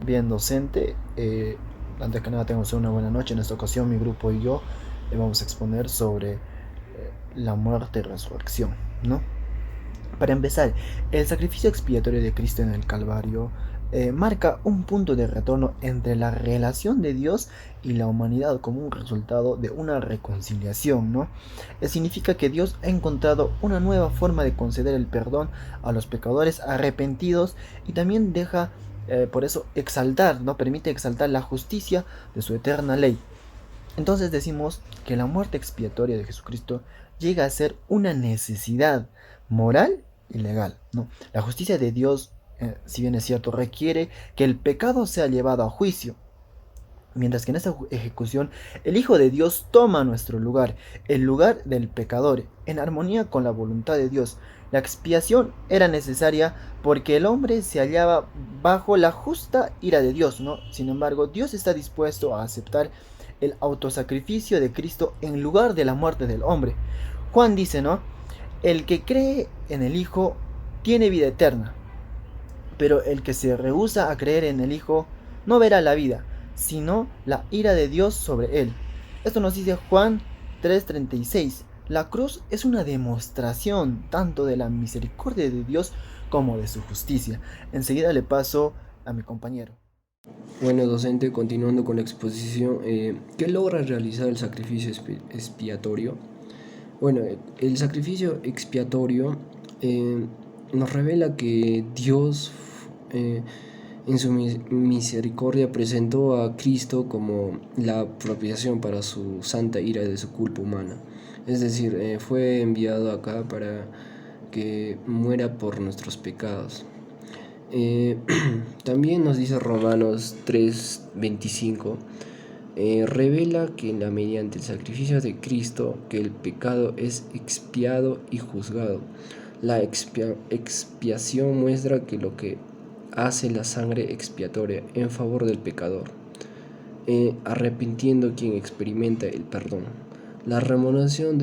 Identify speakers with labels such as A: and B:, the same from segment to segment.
A: Bien, docente, antes que nada tenemos una buena noche. En esta ocasión mi grupo y yo le vamos a exponer sobre la muerte y resurrección, ¿no? Para empezar, el sacrificio expiatorio de Cristo en el Calvario marca un punto de retorno entre la relación de Dios y la humanidad como un resultado de una reconciliación, ¿no? Significa que Dios ha encontrado una nueva forma de conceder el perdón a los pecadores arrepentidos y también deja, por eso, exaltar, ¿no? Permite exaltar la justicia de su eterna ley. Entonces decimos que la muerte expiatoria de Jesucristo llega a ser una necesidad moral y legal, ¿no? La justicia de Dios, si bien es cierto, requiere que el pecado sea llevado a juicio, mientras que en esta ejecución el Hijo de Dios toma nuestro lugar, el lugar del pecador, en armonía con la voluntad de Dios. La expiación era necesaria porque el hombre se hallaba bajo la justa ira de Dios, ¿no? Sin embargo, Dios está dispuesto a aceptar el autosacrificio de Cristo en lugar de la muerte del hombre. Juan dice, ¿no? El que cree en el Hijo tiene vida eterna, pero el que se rehúsa a creer en el Hijo no verá la vida, sino la ira de Dios sobre él. Esto nos dice Juan 3:36. La cruz es una demostración tanto de la misericordia de Dios como de su justicia. Enseguida le paso a mi compañero.
B: Bueno, docente, continuando con la exposición, ¿qué logra realizar el sacrificio expiatorio? Bueno, el sacrificio expiatorio eh, nos revela que Dios en su misericordia presentó a Cristo como la propiciación para su santa ira de su culpa humana. Es decir, fue enviado acá para que muera por nuestros pecados. Eh, También nos dice Romanos 3:25, revela que mediante el sacrificio de Cristo que el pecado es expiado y juzgado. La expiación muestra que lo que hace la sangre expiatoria en favor del pecador, arrepintiendo quien experimenta el perdón, la remoción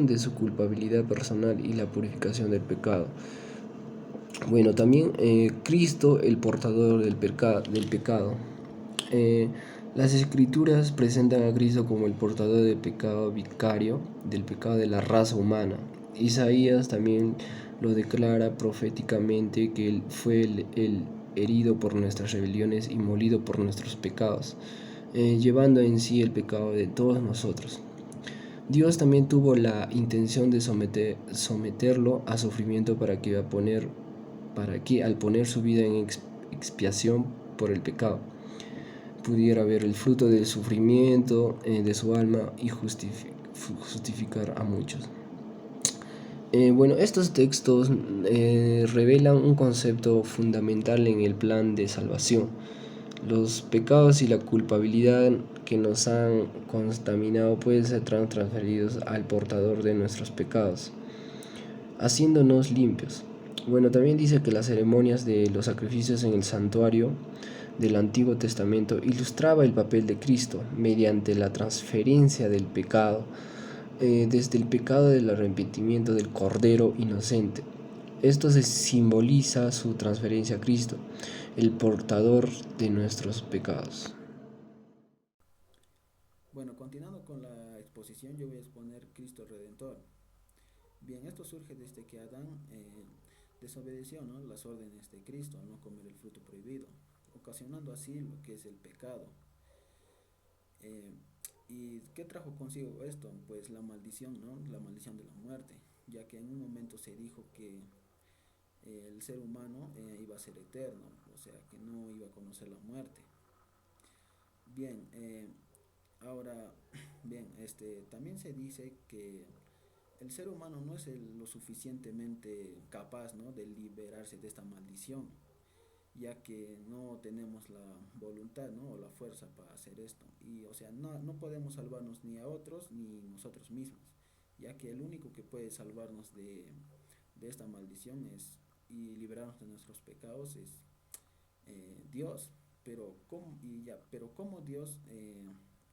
B: de su culpabilidad personal y la purificación del pecado. Bueno, también Cristo, el portador del pecado. Eh, las escrituras presentan a Cristo como el portador del pecado vicario, del pecado de la raza humana. Isaías también lo declara proféticamente que Él fue el herido por nuestras rebeliones y molido por nuestros pecados, llevando en sí el pecado de todos nosotros. Dios también tuvo la intención de someterlo a sufrimiento para que al poner su vida en expiación por el pecado, pudiera ver el fruto del sufrimiento de su alma y justificar a muchos. Bueno, estos textos revelan un concepto fundamental en el plan de salvación. Los pecados y la culpabilidad que nos han contaminado pueden ser transferidos al portador de nuestros pecados, haciéndonos limpios. Bueno, también dice que las ceremonias de los sacrificios en el santuario del Antiguo Testamento ilustraba el papel de Cristo mediante la transferencia del pecado, desde el pecado del arrepentimiento del Cordero inocente. Esto se simboliza su transferencia a Cristo, el portador de nuestros pecados.
C: Bueno, continuando con la exposición, yo voy a exponer Cristo Redentor. Bien, esto surge desde que Adán desobedeció, ¿no?, las órdenes de Cristo al no comer el fruto prohibido, ocasionando así lo que es el pecado. Eh, ¿Y qué trajo consigo esto? Pues la maldición, ¿no? La maldición de la muerte, ya que en un momento se dijo que el ser humano iba a ser eterno, o sea, que no iba a conocer la muerte. Bien, ahora, bien, también se dice que el ser humano no es lo suficientemente capaz, ¿no?, de liberarse de esta maldición, ya que no tenemos la voluntad, ¿no?, o la fuerza para hacer esto. Y, o sea, no podemos salvarnos ni a otros ni nosotros mismos, ya que el único que puede salvarnos de esta maldición y liberarnos de nuestros pecados es Dios. Pero ¿cómo Dios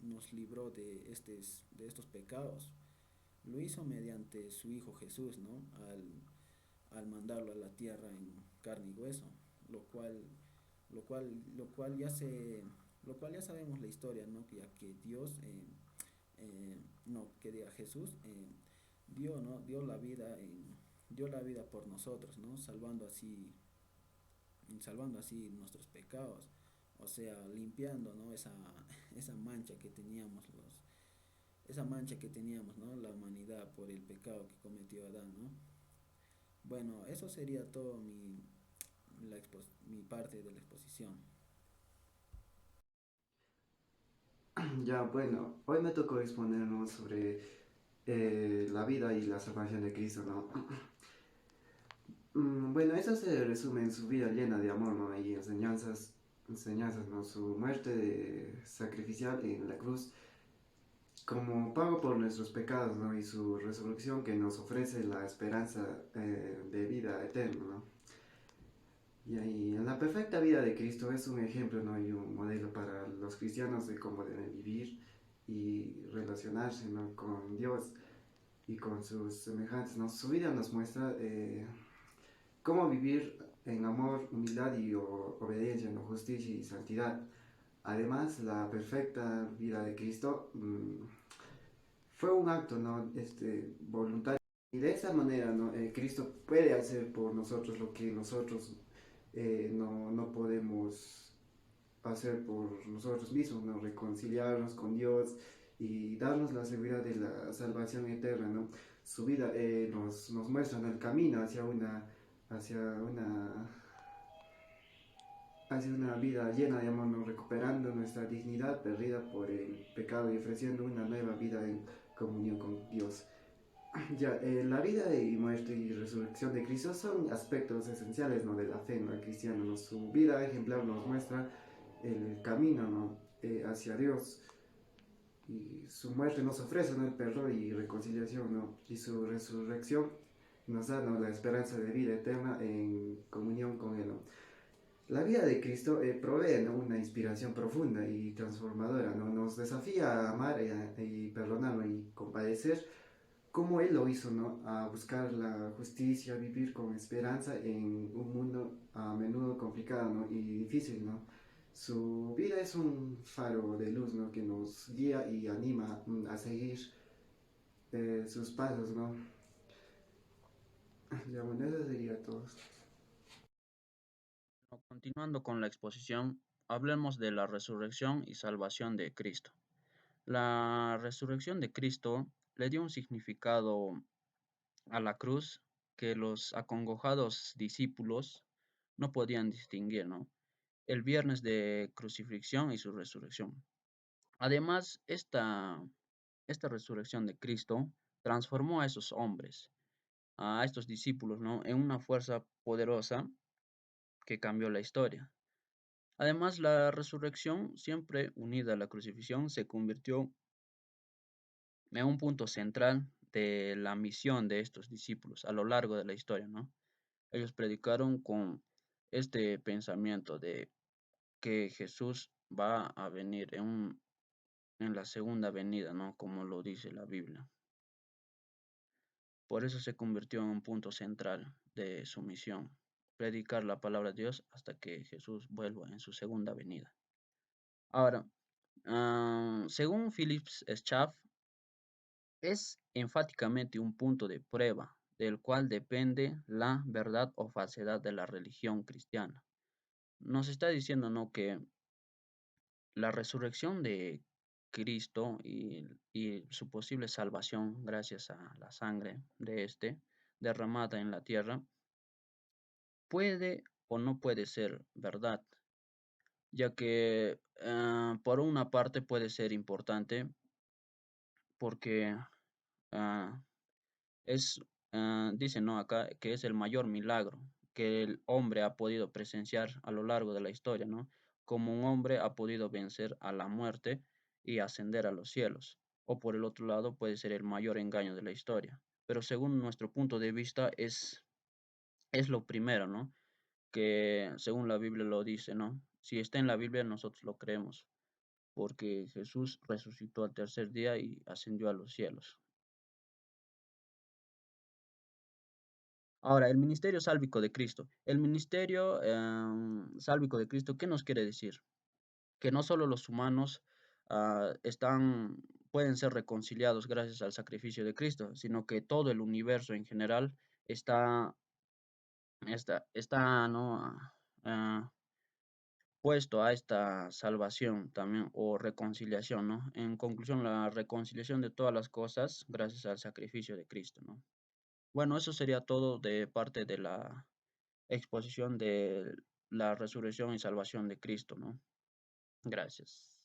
C: nos libró de estos pecados? Lo hizo mediante su Hijo Jesús, ¿no? Al mandarlo a la tierra en carne y hueso, lo cual lo cual ya se, lo cual ya sabemos la historia, ¿no? Ya que Dios, no, que diga Jesús, dio, ¿no? Dio la vida por nosotros, ¿no? Salvando así nuestros pecados, o sea, limpiando, ¿no? Esa mancha que teníamos esa mancha que teníamos, ¿no? La humanidad por el pecado que cometió Adán, ¿no? Bueno, eso sería todo mi parte de la exposición.
D: Ya, bueno, hoy me tocó exponernos sobre la vida y la salvación de Cristo, ¿no? Bueno, eso se resume en su vida llena de amor, ¿no? Y enseñanzas, ¿no? Su muerte sacrificial en la cruz como pago por nuestros pecados, ¿no? Y su resurrección que nos ofrece la esperanza de vida eterna, ¿no? Y ahí, la perfecta vida de Cristo es un ejemplo, ¿no? Y un modelo para los cristianos de cómo deben vivir y relacionarse, ¿no? Con Dios y con sus semejantes, ¿no? Su vida nos muestra cómo vivir en amor, humildad y obediencia, ¿no? Justicia y santidad. Además, la perfecta vida de Cristo fue un acto, ¿no? Voluntario. Y de esa manera, ¿no? Cristo puede hacer por nosotros lo que nosotros no podemos hacer por nosotros mismos, ¿no? Reconciliarnos con Dios y darnos la seguridad de la salvación eterna, ¿no? Su vida nos muestra, ¿no? El camino hacia una, hacia una vida llena de amor, ¿no? Recuperando nuestra dignidad perdida por el pecado y ofreciendo una nueva vida en comunión con Dios. Ya, la vida y muerte y resurrección de Cristo son aspectos esenciales, ¿no? De la fe, ¿no? Cristiana, ¿no? Su vida ejemplar nos muestra el camino, ¿no? Hacia Dios, y su muerte nos ofrece, ¿no? El perdón y reconciliación, ¿no? Y su resurrección nos da, ¿no? La esperanza de vida eterna en comunión con Él, ¿no? La vida de Cristo provee, ¿no? Una inspiración profunda y transformadora, ¿no? Nos desafía a amar y perdonar, ¿no? Y compadecer como Él lo hizo, ¿no? A buscar la justicia, a vivir con esperanza en un mundo a menudo complicado, ¿no? Y difícil, ¿no? Su vida es un faro de luz, ¿no? Que nos guía y anima a seguir sus pasos, ¿no? Ya, bueno, eso sería todo.
E: Continuando con la exposición, hablemos de la resurrección y salvación de Cristo. La resurrección de Cristo le dio un significado a la cruz que los acongojados discípulos no podían distinguir, ¿no? El viernes de crucifixión y su resurrección. Además, esta resurrección de Cristo transformó a esos hombres, a estos discípulos, ¿no? En una fuerza poderosa que cambió la historia. Además, la resurrección, siempre unida a la crucifixión, se convirtió en un punto central de la misión de estos discípulos a lo largo de la historia, ¿no? Ellos predicaron con este pensamiento de que Jesús va a venir en la segunda venida, ¿no? Como lo dice la Biblia. Por eso se convirtió en un punto central de su misión, predicar la palabra de Dios hasta que Jesús vuelva en su segunda venida. Ahora, según Philips Schaff, es enfáticamente un punto de prueba del cual depende la verdad o falsedad de la religión cristiana. Nos está diciendo, ¿no?, que la resurrección de Cristo y su posible salvación gracias a la sangre de este derramada en la tierra puede o no puede ser verdad, ya que por una parte puede ser importante porque ah, es, dice, ¿no?, acá que es el mayor milagro que el hombre ha podido presenciar a lo largo de la historia, ¿no? Como un hombre ha podido vencer a la muerte y ascender a los cielos. O por el otro lado puede ser el mayor engaño de la historia. Pero según nuestro punto de vista es lo primero, ¿no? Que según la Biblia lo dice, ¿no? Si está en la Biblia nosotros lo creemos, porque Jesús resucitó al tercer día y ascendió a los cielos. Ahora, el ministerio sálvico de Cristo. El ministerio sálvico de Cristo, ¿qué nos quiere decir? Que no solo los humanos pueden ser reconciliados gracias al sacrificio de Cristo, sino que todo el universo en general está, ¿no? ah, puesto a esta salvación también o reconciliación, ¿no? En conclusión, la reconciliación de todas las cosas gracias al sacrificio de Cristo, ¿no? Bueno, eso sería todo de parte de la exposición de la resurrección y salvación de Cristo, ¿no? Gracias.